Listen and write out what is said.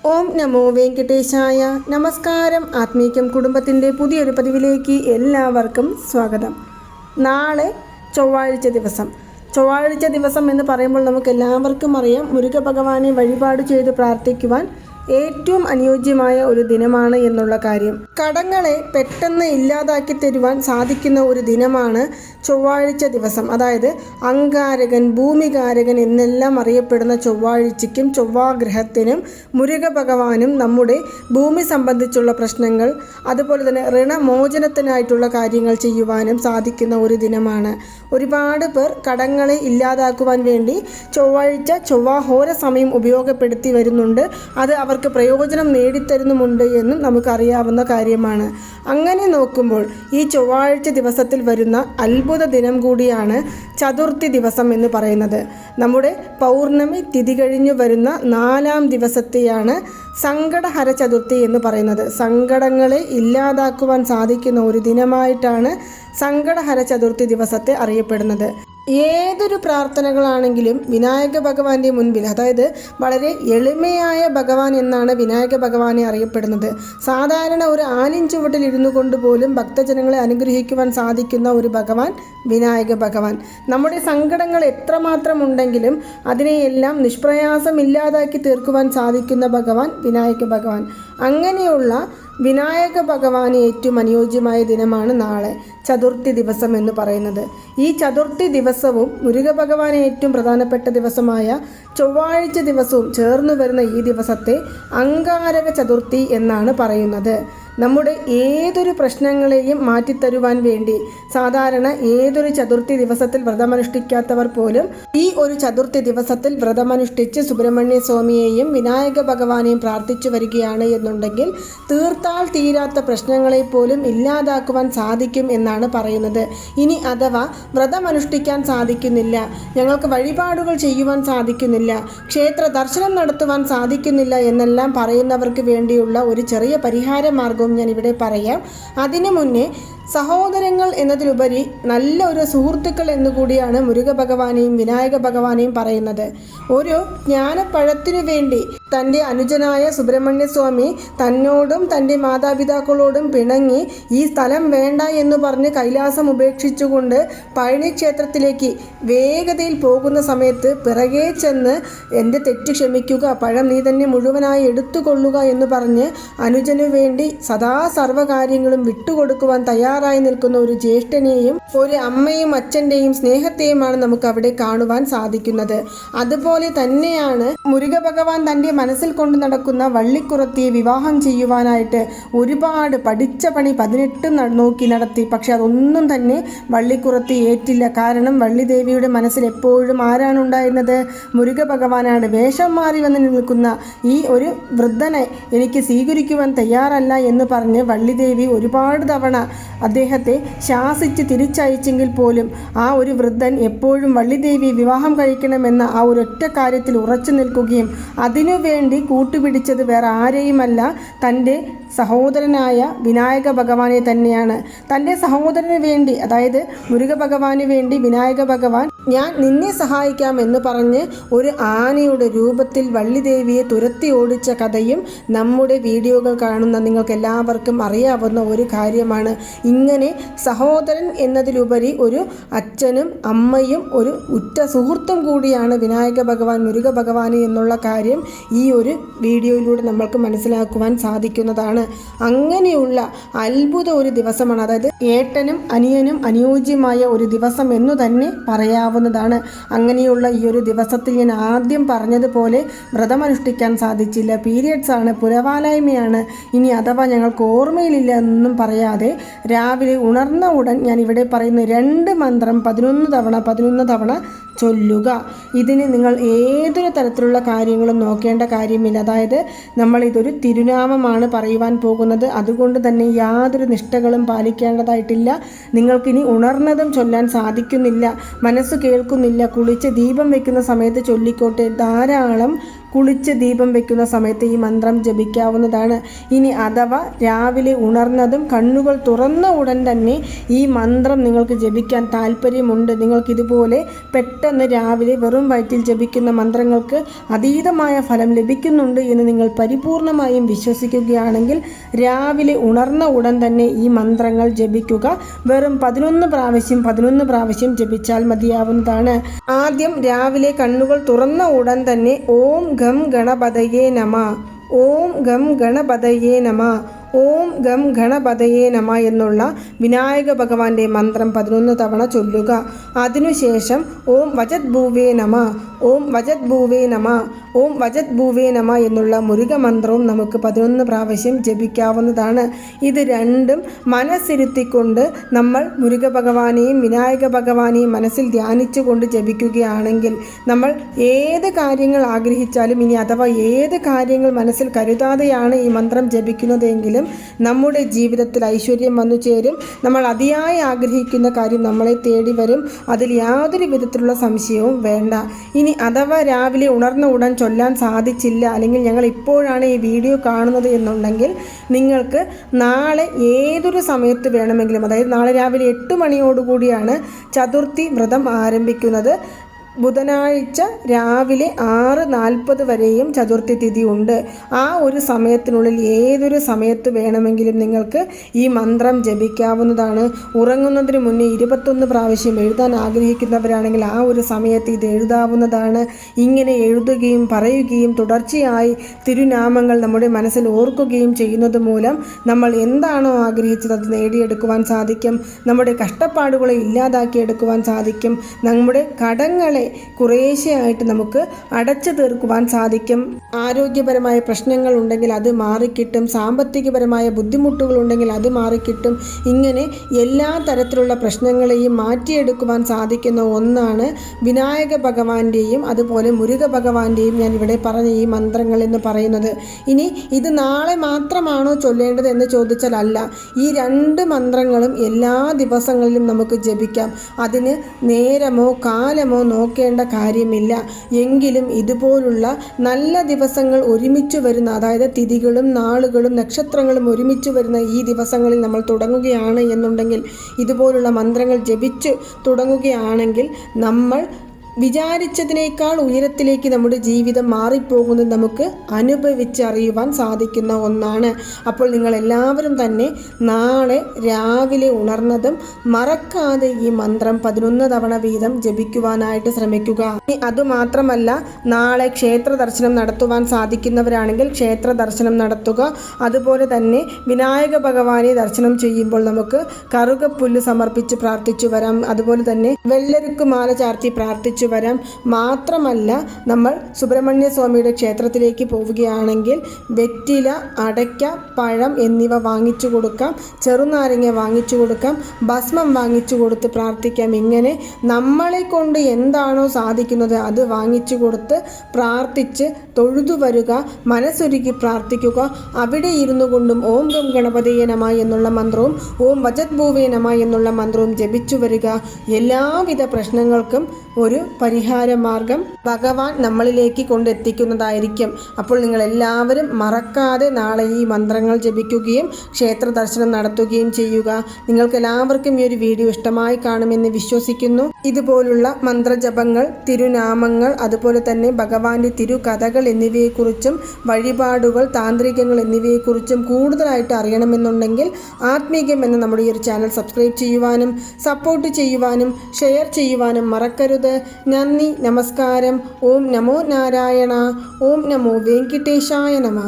ഓം നമോ വെങ്കടേശായ. നമസ്കാരം. ആത്മീകം കുടുംബത്തിൻ്റെ പുതിയൊരു പതിവിലേക്ക് എല്ലാവർക്കും സ്വാഗതം. നാളെ ചൊവ്വാഴ്ച ദിവസം എന്ന് പറയുമ്പോൾ നമുക്ക് എല്ലാവർക്കും അറിയാം, മുരുക ഭഗവാനെ വഴിപാട് ചെയ്ത് പ്രാർത്ഥിക്കുവാൻ ഏറ്റവും അനുയോജ്യമായ ഒരു ദിനമാണ് എന്നുള്ള കാര്യം. കടങ്ങളെ പെട്ടെന്ന് ഇല്ലാതാക്കി തരുവാൻ സാധിക്കുന്ന ഒരു ദിനമാണ് ചൊവ്വാഴ്ച ദിവസം. അതായത് അങ്കാരകൻ, ഭൂമികാരകൻ എന്നെല്ലാം അറിയപ്പെടുന്ന ചൊവ്വാഴ്ചയ്ക്കും ചൊവ്വാഗ്രഹത്തിനും മുരുക ഭഗവാനും നമ്മുടെ ഭൂമി സംബന്ധിച്ചുള്ള പ്രശ്നങ്ങൾ, അതുപോലെ തന്നെ ഋണമോചനത്തിനായിട്ടുള്ള കാര്യങ്ങൾ ചെയ്യുവാനും സാധിക്കുന്ന ഒരു ദിനമാണ്. ഒരുപാട് പേർ കടങ്ങളെ ഇല്ലാതാക്കുവാൻ വേണ്ടി ചൊവ്വാഹോര സമയം ഉപയോഗപ്പെടുത്തി വരുന്നുണ്ട്. അത് അവർക്ക് പ്രയോജനം നേടിത്തരുന്നുമുണ്ട് എന്നും നമുക്കറിയാവുന്ന കാര്യമാണ്. അങ്ങനെ നോക്കുമ്പോൾ ഈ ചൊവ്വാഴ്ച ദിവസത്തിൽ വരുന്ന അത്ഭുത ദിനം കൂടിയാണ് ചതുർത്ഥി ദിവസം എന്ന് പറയുന്നത്. നമ്മുടെ പൗർണമി തിഥി കഴിഞ്ഞു വരുന്ന 4-ാം ദിവസത്തെയാണ് സങ്കടഹര ചതുർത്ഥി എന്ന് പറയുന്നത്. സങ്കടങ്ങളെ ഇല്ലാതാക്കുവാൻ സാധിക്കുന്ന ഒരു ദിനമായിട്ടാണ് സങ്കടഹര ചതുർത്ഥി ദിവസത്തെ അറിയപ്പെടുന്നത്. ഏതൊരു പ്രാർത്ഥനകളാണെങ്കിലും വിനായക ഭഗവാന്റെ മുൻപിൽ, അതായത് വളരെ എളിമയായ ഭഗവാൻ എന്നാണ് വിനായക ഭഗവാനെ അറിയപ്പെടുന്നത്. സാധാരണ ഒരു ആലിൻ ചുവട്ടിൽ ഇരുന്നു കൊണ്ട് പോലും ഭക്തജനങ്ങളെ അനുഗ്രഹിക്കുവാൻ സാധിക്കുന്ന ഒരു ഭഗവാൻ വിനായക ഭഗവാൻ. നമ്മുടെ സങ്കടങ്ങൾ എത്രമാത്രം ഉണ്ടെങ്കിലും അതിനെയെല്ലാം നിഷ്പ്രയാസം ഇല്ലാതാക്കി തീർക്കുവാൻ സാധിക്കുന്ന ഭഗവാൻ വിനായക ഭഗവാൻ. അങ്ങനെയുള്ള വിനായക ഭഗവാന് ഏറ്റവും അനുയോജ്യമായ ദിനമാണ് നാളെ ചതുർത്ഥി ദിവസം എന്ന് പറയുന്നത്. ഈ ചതുർത്ഥി ദിവസവും മുരുക ഭഗവാന് ഏറ്റവും പ്രധാനപ്പെട്ട ദിവസമായ ചൊവ്വാഴ്ച ദിവസവും ചേർന്ന് വരുന്ന ഈ ദിവസത്തെ അങ്കാരക ചതുർത്ഥി എന്നാണ് പറയുന്നത്. നമ്മുടെ ഏതൊരു പ്രശ്നങ്ങളെയും മാറ്റിത്തരുവാൻ വേണ്ടി സാധാരണ ഏതൊരു ചതുർത്ഥി ദിവസത്തിൽ വ്രതമനുഷ്ഠിക്കാത്തവർ പോലും ഈ ഒരു ചതുർത്ഥി ദിവസത്തിൽ വ്രതമനുഷ്ഠിച്ച് സുബ്രഹ്മണ്യ സ്വാമിയെയും വിനായക ഭഗവാനെയും പ്രാർത്ഥിച്ചു വരികയാണ് എന്നുണ്ടെങ്കിൽ തീർത്താൽ തീരാത്ത പ്രശ്നങ്ങളെ പോലും ഇല്ലാതാക്കുവാൻ സാധിക്കും എന്നാണ് പറയുന്നത്. ഇനി അഥവാ വ്രതമനുഷ്ഠിക്കാൻ സാധിക്കുന്നില്ല, ഞങ്ങൾക്ക് വഴിപാടുകൾ ചെയ്യുവാൻ സാധിക്കുന്നില്ല, ക്ഷേത്ര ദർശനം നടത്തുവാൻ സാധിക്കുന്നില്ല എന്നെല്ലാം പറയുന്നവർക്ക് വേണ്ടിയുള്ള ഒരു ചെറിയ പരിഹാര മാർഗം ഞാൻ ഇവിടെ പറയാം. അതിനു മുന്നേ സഹോദരങ്ങൾ എന്നതിലുപരി നല്ല ഒരു സുഹൃത്തുക്കൾ എന്നുകൂടിയാണ് മുരുക ഭഗവാനെയും വിനായക ഭഗവാനെയും പറയുന്നത്. ഒരു ജ്ഞാനപ്പഴത്തിനു വേണ്ടി തൻ്റെ അനുജനായ സുബ്രഹ്മണ്യ സ്വാമി തന്നോടും തൻ്റെ മാതാപിതാക്കളോടും പിണങ്ങി ഈ സ്ഥലം വേണ്ട എന്ന് പറഞ്ഞ് കൈലാസം ഉപേക്ഷിച്ചുകൊണ്ട് പഴനി ക്ഷേത്രത്തിലേക്ക് വേഗതയിൽ പോകുന്ന സമയത്ത് പിറകെ ചെന്ന് എൻ്റെ തെറ്റ് ക്ഷമിക്കുക, പഴം നീ തന്നെ മുഴുവനായി എടുത്തുകൊള്ളുക എന്ന് പറഞ്ഞ് അനുജനു വേണ്ടി സദാ സർവ്വകാര്യങ്ങളും വിട്ടുകൊടുക്കുവാൻ തയ്യാറായി നിൽക്കുന്ന ഒരു ജ്യേഷ്ഠനെയും ഒരു അമ്മയും അച്ഛൻ്റെയും സ്നേഹത്തെയുമാണ് നമുക്ക് അവിടെ കാണുവാൻ സാധിക്കുന്നത്. അതുപോലെ തന്നെയാണ് മുരുക ഭഗവാൻ തൻ്റെ മനസ്സിൽ കൊണ്ടു നടക്കുന്ന വള്ളിക്കുറത്തിയെ വിവാഹം ചെയ്യുവാനായിട്ട് ഒരുപാട് പഠിച്ച പണി 18 നോക്കി നടത്തി. പക്ഷെ അതൊന്നും തന്നെ വള്ളിക്കുറത്തി ഏറ്റില്ല. കാരണം വള്ളിദേവിയുടെ മനസ്സിൽ എപ്പോഴും ആരാണ് ഉണ്ടായിരുന്നത്? മുരുക ഭഗവാനാണ്. വേഷം മാറി വന്ന് നിൽക്കുന്ന ഈ ഒരു വൃദ്ധനെ എനിക്ക് സ്വീകരിക്കുവാൻ തയ്യാറല്ല എന്ന് പറഞ്ഞ് വള്ളിദേവി ഒരുപാട് തവണ അദ്ദേഹത്തെ ശാസിച്ച് തിരിച്ചയച്ചെങ്കിൽ പോലും ആ ഒരു വൃദ്ധൻ എപ്പോഴും വള്ളിദേവി വിവാഹം കഴിക്കണമെന്ന ആ ഒരൊറ്റ കാര്യത്തിൽ ഉറച്ചു നിൽക്കുകയും അതിനുവേണ്ടി കൂട്ടുപിടിച്ചത് വേറെ ആരെയുമല്ല, തൻ്റെ സഹോദരനായ വിനായക ഭഗവാനെ തന്നെയാണ്. തൻ്റെ സഹോദരന് വേണ്ടി, അതായത് മുരുക ഭഗവാന് വേണ്ടി വിനായക ഭഗവാൻ ഞാൻ നിന്നെ സഹായിക്കാം എന്ന് പറഞ്ഞ് ഒരു ആനയുടെ രൂപത്തിൽ വള്ളിദേവിയെ തുരത്തി ഓടിച്ച കഥയും നമ്മുടെ വീഡിയോകൾ കാണുന്ന നിങ്ങൾക്ക് എല്ലാവർക്കും അറിയാവുന്ന ഒരു കാര്യമാണ്. ഇങ്ങനെ സഹോദരൻ എന്നതിലുപരി ഒരു അച്ഛനും അമ്മയും ഒരു ഉറ്റ സുഹൃത്തും കൂടിയാണ് വിനായക ഭഗവാൻ മുരുക ഭഗവാന് എന്നുള്ള കാര്യം ഈ ഒരു വീഡിയോയിലൂടെ നമ്മൾക്ക് മനസ്സിലാക്കുവാൻ സാധിക്കുന്നതാണ്. അങ്ങനെയുള്ള അത്ഭുത ഒരു ദിവസമാണ്, അതായത് ഏട്ടനും അനിയനും അനുയോജ്യമായ ഒരു ദിവസം എന്നു തന്നെ പറയാവുന്നതാണ്. അങ്ങനെയുള്ള ഈ ഒരു ദിവസത്തിൽ ഞാൻ ആദ്യം പറഞ്ഞതുപോലെ വ്രതമനുഷ്ഠിക്കാൻ സാധിച്ചില്ല, പീരിയഡ്സ് ആണ്, പുരവാലായ്മയാണ്, ഇനി അഥവാ ഞങ്ങൾക്ക് ഓർമ്മയിലില്ല എന്നൊന്നും പറയാതെ രാവിലെ ഉണർന്ന ഉടൻ ഞാൻ ഇവിടെ പറയുന്ന 2 മന്ത്രം 11 തവണ ചൊല്ലുക. ഇതിന് നിങ്ങൾ ഏതൊരു തരത്തിലുള്ള കാര്യങ്ങളും നോക്കേണ്ട കാര്യമില്ല. അതായത് നമ്മളിതൊരു തിരുനാമമാണ് പറയുവാൻ പോകുന്നത്. അതുകൊണ്ട് തന്നെ യാതൊരു നിഷ്ഠകളും പാലിക്കേണ്ടതായിട്ടില്ല. നിങ്ങൾക്കിനി ഉണർന്നതും ചൊല്ലാൻ സാധിക്കുന്നില്ല, മനസ്സ് കേൾക്കുന്നില്ല, കുളിച്ച് ദീപം വെക്കുന്ന സമയത്ത് ചൊല്ലിക്കോട്ടെ. ധാരാളം കുളിച്ച് ദീപം വെക്കുന്ന സമയത്ത് ഈ മന്ത്രം ജപിക്കാവുന്നതാണ്. ഇനി അഥവാ രാവിലെ ഉണർന്നതും കണ്ണുകൾ തുറന്ന ഉടൻ തന്നെ ഈ മന്ത്രം നിങ്ങൾക്ക് ജപിക്കാൻ താല്പര്യമുണ്ട്, നിങ്ങൾക്കിതുപോലെ പെട്ടെന്ന് രാവിലെ വെറും വയറ്റിൽ ജപിക്കുന്ന മന്ത്രങ്ങൾക്ക് അതീതമായ ഫലം ലഭിക്കുന്നുണ്ട് എന്ന് നിങ്ങൾ പരിപൂർണമായും വിശ്വസിക്കുകയാണെങ്കിൽ രാവിലെ ഉണർന്ന ഉടൻ തന്നെ ഈ മന്ത്രങ്ങൾ ജപിക്കുക. വെറും 11 പ്രാവശ്യം ജപിച്ചാൽ മതിയാവുന്നതാണ്. ആദ്യം രാവിലെ കണ്ണുകൾ തുറന്ന ഉടൻ തന്നെ ഓം ഗം ഗണപതയേ നമഃ, ഓം ഗം ഗണപതയേ നമഃ, ഓം ഗം ഗണപതയേ നമ എന്നുള്ള വിനായക ഭഗവാന്റെ മന്ത്രം 11 തവണ ചൊല്ലുക. അതിനുശേഷം ഓം വജത് ഭൂവേ നമ, ഓം വജത് ഭൂവേ നമ, ഓം വജത് ഭൂവേ നമ എന്നുള്ള മുരുക മന്ത്രവും നമുക്ക് 11 പ്രാവശ്യം ജപിക്കാവുന്നതാണ്. ഇത് രണ്ടും മനസ്സിരുത്തിക്കൊണ്ട് നമ്മൾ മുരുക ഭഗവാനെയും വിനായക ഭഗവാനെയും മനസ്സിൽ ധ്യാനിച്ചുകൊണ്ട് ജപിക്കുകയാണെങ്കിൽ നമ്മൾ ഏത് കാര്യങ്ങൾ ആഗ്രഹിച്ചാലും, ഇനി അഥവാ ഏത് കാര്യങ്ങൾ മനസ്സിൽ കരുതാതെയാണ് ഈ മന്ത്രം ജപിക്കുന്നതെങ്കിലും നമ്മുടെ ജീവിതത്തിൽ ഐശ്വര്യം വന്നു ചേരും. നമ്മൾ അതിയായി ആഗ്രഹിക്കുന്ന കാര്യം നമ്മളെ തേടി വരും. അതിൽ യാതൊരു വിധത്തിലുള്ള സംശയവും വേണ്ട. ഇനി അഥവാ രാവിലെ ഉണർന്ന ഉടൻ ചൊല്ലാൻ സാധിച്ചില്ല, അല്ലെങ്കിൽ ഞങ്ങൾ ഇപ്പോഴാണ് ഈ വീഡിയോ കാണുന്നത് എന്നുണ്ടെങ്കിൽ നിങ്ങൾക്ക് നാളെ ഏതൊരു സമയത്ത് വേണമെങ്കിലും, അതായത് നാളെ രാവിലെ 8 മണിയോടുകൂടിയാണ് ചതുർത്ഥി വ്രതം ആരംഭിക്കുന്നത്. ബുധനാഴ്ച രാവിലെ 6:40 വരെയും ചതുർത്ഥി തിഥി ഉണ്ട്. ആ ഒരു സമയത്തിനുള്ളിൽ ഏതൊരു സമയത്ത് വേണമെങ്കിലും നിങ്ങൾക്ക് ഈ മന്ത്രം ജപിക്കാവുന്നതാണ്. ഉറങ്ങുന്നതിന് മുന്നേ 21 പ്രാവശ്യം എഴുതാൻ ആഗ്രഹിക്കുന്നവരാണെങ്കിൽ ആ ഒരു സമയത്ത് ഇത് എഴുതാവുന്നതാണ്. ഇങ്ങനെ എഴുതുകയും പറയുകയും തുടർച്ചയായി തിരുനാമങ്ങൾ നമ്മുടെ മനസ്സിൽ ഓർക്കുകയും ചെയ്യുന്നത് മൂലം നമ്മൾ എന്താണോ ആഗ്രഹിച്ചത് അത് നേടിയെടുക്കുവാൻ സാധിക്കും. നമ്മുടെ കഷ്ടപ്പാടുകളെ ഇല്ലാതാക്കിയെടുക്കുവാൻ സാധിക്കും. നമ്മുടെ കടങ്ങളെ കുറേശ്ശെയായിട്ട് നമുക്ക് അടച്ചു തീർക്കുവാൻ സാധിക്കും. ആരോഗ്യപരമായ പ്രശ്നങ്ങൾ ഉണ്ടെങ്കിൽ അത് മാറിക്കിട്ടും. സാമ്പത്തികപരമായ ബുദ്ധിമുട്ടുകൾ ഉണ്ടെങ്കിൽ അത് മാറിക്കിട്ടും. ഇങ്ങനെ എല്ലാ തരത്തിലുള്ള പ്രശ്നങ്ങളെയും മാറ്റിയെടുക്കുവാൻ സാധിക്കുന്ന ഒന്നാണ് വിനായക ഭഗവാന്റെയും അതുപോലെ മുരുക ഭഗവാന്റെയും ഞാൻ ഇവിടെ പറഞ്ഞ ഈ മന്ത്രങ്ങൾ എന്ന് പറയുന്നത്. ഇനി ഇത് നാളെ മാത്രമാണോ ചൊല്ലേണ്ടത് എന്ന് ചോദിച്ചാൽ അല്ല. ഈ 2 മന്ത്രങ്ങളും എല്ലാ ദിവസങ്ങളിലും നമുക്ക് ജപിക്കാം. അതിന് നേരമോ കാലമോ നോക്കേണ്ട കാര്യമില്ല. എങ്കിലും ഇതുപോലുള്ള നല്ല ദിവസങ്ങൾ ഒരുമിച്ച് വരുന്ന, അതായത് തിഥികളും നാളുകളും നക്ഷത്രങ്ങളും ഒരുമിച്ച് വരുന്ന ഈ ദിവസങ്ങളിൽ നമ്മൾ തുടങ്ങുകയാണ് എന്നുണ്ടെങ്കിൽ, ഇതുപോലുള്ള മന്ത്രങ്ങൾ ജപിച്ച് തുടങ്ങുകയാണെങ്കിൽ നമ്മൾ വിചാരിച്ചതിനേക്കാൾ ഉയരത്തിലേക്ക് നമ്മുടെ ജീവിതം മാറിപ്പോകുന്നത് നമുക്ക് അനുഭവിച്ചറിയുവാൻ സാധിക്കുന്ന ഒന്നാണ്. അപ്പോൾ നിങ്ങൾ എല്ലാവരും തന്നെ നാളെ രാവിലെ ഉണർന്നതും മറക്കാതെ ഈ മന്ത്രം 11 തവണ വീതം ജപിക്കുവാനായിട്ട് ശ്രമിക്കുക. അതുമാത്രമല്ല, നാളെ ക്ഷേത്ര ദർശനം നടത്തുവാൻ സാധിക്കുന്നവരാണെങ്കിൽ ക്ഷേത്ര ദർശനം നടത്തുക. അതുപോലെ തന്നെ വിനായക ഭഗവാനെ ദർശനം ചെയ്യുമ്പോൾ നമുക്ക് കറുകപ്പുല്ല് സമർപ്പിച്ച് പ്രാർത്ഥിച്ചു വരാം. അതുപോലെ തന്നെ വെള്ളരിക്ക് മാല ചാർത്തി പ്രാർത്ഥിച്ചു വരാം. മാത്രമല്ല, നമ്മൾ സുബ്രഹ്മണ്യ സ്വാമിയുടെ ക്ഷേത്രത്തിലേക്ക് പോവുകയാണെങ്കിൽ വെറ്റില, അടയ്ക്ക, പഴം എന്നിവ വാങ്ങിച്ചു കൊടുക്കാം. ചെറുനാരങ്ങ വാങ്ങിച്ചു കൊടുക്കാം. ഭസ്മം വാങ്ങിച്ചു കൊടുത്ത് പ്രാർത്ഥിക്കാം. ഇങ്ങനെ നമ്മളെ കൊണ്ട് എന്താണോ സാധിക്കുന്നത് അത് വാങ്ങിച്ചു കൊടുത്ത് പ്രാർത്ഥിച്ച് തൊഴുതു വരിക. മനസ്സൊരുക്കി പ്രാർത്ഥിക്കുക. അവിടെ ഇരുന്നു കൊണ്ടും ഓം ഗം ഗണപതയേ നമഃ എന്നുള്ള മന്ത്രവും ഓം വജത് ഭൂവേ നമഃ എന്നുള്ള മന്ത്രവും ജപിച്ചു വരിക. എല്ലാവിധ പ്രശ്നങ്ങൾക്കും ഒരു പരിഹാര മാർഗം ഭഗവാൻ നമ്മളിലേക്ക് കൊണ്ടെത്തിക്കുന്നതായിരിക്കും. അപ്പോൾ നിങ്ങൾ എല്ലാവരും മറക്കാതെ നാളെ ഈ മന്ത്രങ്ങൾ ജപിക്കുകയും ക്ഷേത്ര ദർശനം നടത്തുകയും ചെയ്യുക. നിങ്ങൾക്ക് എല്ലാവർക്കും ഈ ഒരു വീഡിയോ ഇഷ്ടമായി കാണുമെന്ന് വിശ്വസിക്കുന്നു. ഇതുപോലുള്ള മന്ത്രജപങ്ങൾ, തിരുനാമങ്ങൾ, അതുപോലെ തന്നെ ഭഗവാന്റെ തിരുകഥകൾ എന്നിവയെക്കുറിച്ചും വഴിപാടുകൾ, താന്ത്രികങ്ങൾ എന്നിവയെക്കുറിച്ചും കൂടുതലായിട്ട് അറിയണമെന്നുണ്ടെങ്കിൽ ആത്മീകം എന്ന നമ്മുടെ ഈ ഒരു ചാനൽ സബ്സ്ക്രൈബ് ചെയ്യുവാനും സപ്പോർട്ട് ചെയ്യുവാനും ഷെയർ ചെയ്യുവാനും മറക്കരുത്. നന്ദി, നമസ്കാരം. ഓം നമോ നാരായണ. ഓം നമോ വെങ്കിട്ടേശായ നമഃ.